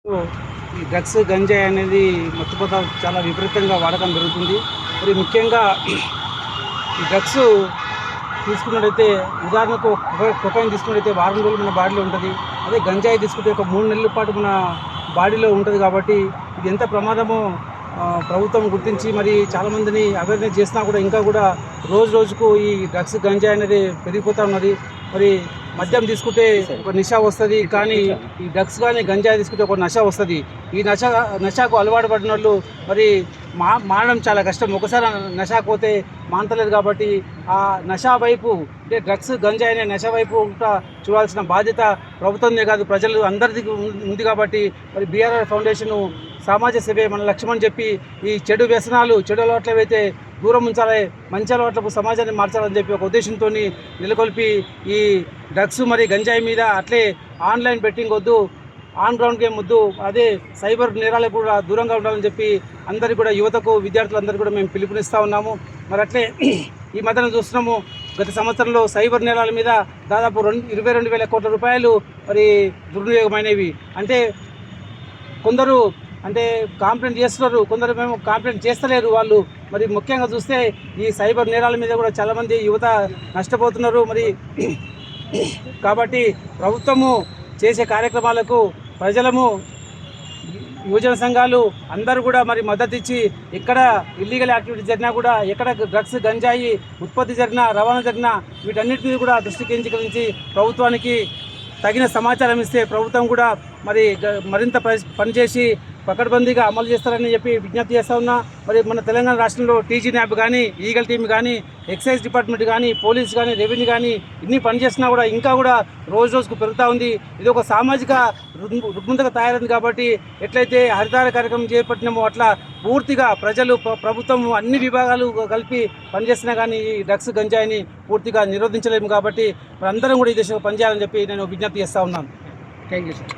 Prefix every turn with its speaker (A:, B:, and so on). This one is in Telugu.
A: ఈ డ్రగ్స్ గంజాయి అనేది మత్తు పదార్థాలు చాలా విపరీతంగా వాడకం జరుగుతుంది. మరి ముఖ్యంగా ఈ డ్రగ్స్ తీసుకున్నట్టయితే ఉదాహరణకు కొకైన్ తీసుకున్నట్టయితే వారం రోజులు మన బాడీలో ఉంటుంది. అదే గంజాయి తీసుకుంటే ఒక 3 నెలల పాటు మన బాడీలో ఉంటుంది. కాబట్టి ఇది ఎంత ప్రమాదమో ప్రభుత్వం గుర్తించి మరి చాలామందిని అవేర్నెస్ చేసినా కూడా ఇంకా కూడా రోజు రోజుకు ఈ డ్రగ్స్ గంజాయి అనేది పెరిగిపోతూ ఉన్నది. మరి మద్యం తీసుకుంటే ఒక నిశ వస్తుంది, కానీ ఈ డ్రగ్స్ కానీ గంజాయి తీసుకుంటే ఒక నశ వస్తుంది. ఈ నశకు అలవాటు పడిన వాళ్ళు మరి మానడం చాలా కష్టం. ఒకసారి నశకు పోతే మానతలేదు. కాబట్టి ఆ నశ వైపు అంటే డ్రగ్స్ గంజాయి అనే నశ వైపు చూడాల్సిన బాధ్యత ప్రభుత్వందే కాదు ప్రజలు అందరిది ఉంది. కాబట్టి మరి బీఆర్ఆర్ ఫౌండేషన్ సమాజ సేవే మన లక్ష్యం అని చెప్పి ఈ చెడు వ్యసనాలు చెడు అలవాట్లు ఏవైతే దూరం ఉంచాలి, మంచి అలవాట్లకు సమాజాన్ని మార్చాలని చెప్పి ఒక ఉద్దేశంతో నెలకొల్పి ఈ డ్రగ్స్ మరి గంజాయి మీద అట్లే ఆన్లైన్ బెట్టింగ్ వద్దు, ఆన్ గ్రౌండ్ గేమ్ వద్దు, అదే సైబర్ నేరాలకు కూడా దూరంగా ఉండాలని చెప్పి అందరికీ కూడా యువతకు విద్యార్థులందరికీ కూడా మేము పిలుపునిస్తూ ఉన్నాము. మరి అట్లే ఈ మధ్యన చూస్తున్నాము, గత సంవత్సరంలో సైబర్ నేరాల మీద దాదాపు 22,000 కోట్ల రూపాయలు మరి దుర్వినియోగమైనవి. అంటే కొందరు కంప్లైంట్ చేస్తున్నారు, కొందరు మేము కంప్లైంట్ చేస్తలేరు వాళ్ళు. మరి ముఖ్యంగా చూస్తే ఈ సైబర్ నేరాల మీద కూడా చాలామంది యువత నష్టపోతున్నారు. మరి కాబట్టి ప్రభుత్వము చేసే కార్యక్రమాలకు ప్రజలము యువజన సంఘాలు అందరూ కూడా మరి మద్దతు ఇచ్చి ఎక్కడ ఇల్లీగల్ యాక్టివిటీస్ జరిగినా కూడా, ఎక్కడ డ్రగ్స్ గంజాయి ఉత్పత్తి జరిగినా రవాణా జరిగినా వీటన్నిటిని కూడా దృష్టి కేంద్రీకరించి ప్రభుత్వానికి తగిన సమాచారం ఇస్తే ప్రభుత్వం కూడా మరి మరింత పనిచేసి పకడ్బందీగా అమలు చేస్తారని చెప్పి విజ్ఞప్తి చేస్తూ ఉన్నా. మరి మన తెలంగాణ రాష్ట్రంలో టీజీ న్యాబ్ కానీ, ఈగల్ టీమ్ కానీ, ఎక్సైజ్ డిపార్ట్మెంట్ కానీ, పోలీస్ కానీ, రెవెన్యూ కానీ ఇన్ని పనిచేసినా కూడా ఇంకా కూడా రోజు రోజుకు పెరుగుతూ ఉంది. ఇది ఒక సామాజిక రుగ్మతగా తయారైంది. కాబట్టి ఎట్లయితే హరితార కార్యక్రమం చేపట్టినామో అట్లా పూర్తిగా ప్రజలు ప్రభుత్వం అన్ని విభాగాలు కలిపి పనిచేసినా కానీ ఈ డ్రగ్స్ గంజాయిని పూర్తిగా నిరోధించలేము. కాబట్టి అందరం కూడా ఈ దిశగా పనిచేయాలని చెప్పి నేను విజ్ఞప్తి చేస్తూ ఉన్నాను. Thank you sir.